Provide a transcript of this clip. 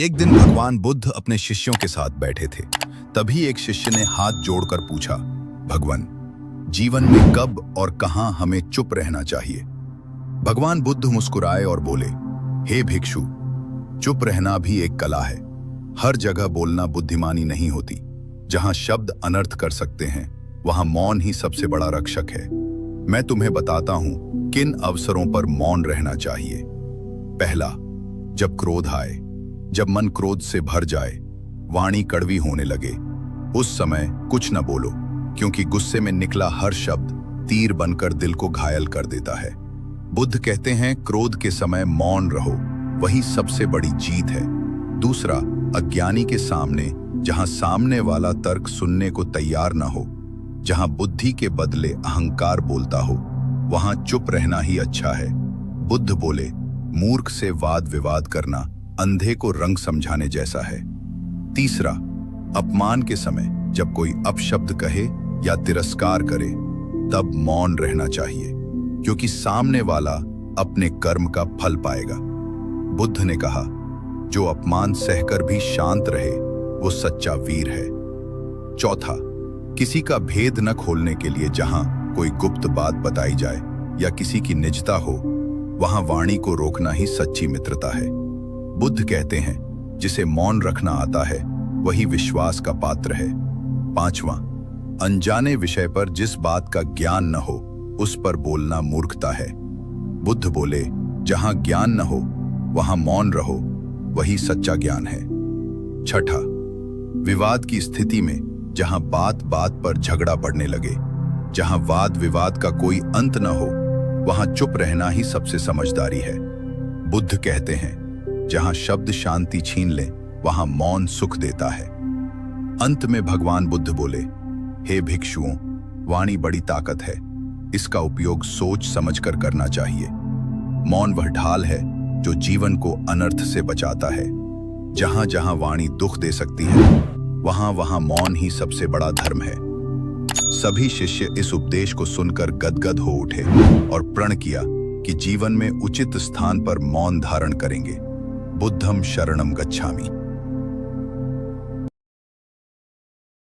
एक दिन भगवान बुद्ध अपने शिष्यों के साथ बैठे थे। तभी एक शिष्य ने हाथ जोड़कर पूछा, भगवान, जीवन में कब और कहां हमें चुप रहना चाहिए? भगवान बुद्ध मुस्कुराए और बोले, हे भिक्षु, चुप रहना भी एक कला है। हर जगह बोलना बुद्धिमानी नहीं होती। जहां शब्द अनर्थ कर सकते हैं, वहां मौन ही सबसे बड़ा रक्षक है। मैं तुम्हें बताता हूं किन अवसरों पर मौन रहना चाहिए। पहला, जब क्रोध आए, जब मन क्रोध से भर जाए, वाणी कड़वी होने लगे, उस समय कुछ न बोलो, क्योंकि गुस्से में निकला हर शब्द तीर बनकर दिल को घायल कर देता है। बुद्ध कहते हैं, क्रोध के समय मौन रहो, वही सबसे बड़ी जीत है। दूसरा, अज्ञानी के सामने, जहां सामने वाला तर्क सुनने को तैयार न हो, जहां बुद्धि के बदले अहंकार बोलता हो, वहां चुप रहना ही अच्छा है। बुद्ध बोले, मूर्ख से वाद विवाद करना अंधे को रंग समझाने जैसा है। तीसरा, अपमान के समय, जब कोई अपशब्द कहे या तिरस्कार करे, तब मौन रहना चाहिए, क्योंकि सामने वाला अपने कर्म का फल पाएगा। बुद्ध ने कहा, जो अपमान सहकर भी शांत रहे, वो सच्चा वीर है। चौथा, किसी का भेद न खोलने के लिए जहां कोई गुप्त बात बताई जाए या किसी की निजता हो, वहां वाणी को रोकना ही सच्ची मित्रता है। बुद्ध कहते हैं, जिसे मौन रखना आता है, वही विश्वास का पात्र है। पांचवां, अनजाने विषय पर जिस बात का ज्ञान न हो, उस पर बोलना मूर्खता है। बुद्ध बोले, जहां ज्ञान न हो, वहां मौन रहो, वही सच्चा ज्ञान है। छठा, विवाद की स्थिति में, जहां बात बात पर झगड़ा बढ़ने लगे, जहां वाद विवाद का कोई अंत न हो, वहां चुप रहना ही सबसे समझदारी है। बुद्ध कहते हैं, जहां शब्द शांति छीन ले, वहां मौन सुख देता है। अंत में भगवान बुद्ध बोले, हे भिक्षुओं, वाणी बड़ी ताकत है, इसका उपयोग सोच समझकर करना चाहिए। मौन वह ढाल है जो जीवन को अनर्थ से बचाता है। जहां जहां वाणी दुख दे सकती है, वहां वहां मौन ही सबसे बड़ा धर्म है। सभी शिष्य इस उपदेश को सुनकर गदगद हो उठे और प्रण किया कि जीवन में उचित स्थान पर मौन धारण करेंगे। बुद्धं शरणं गच्छामि।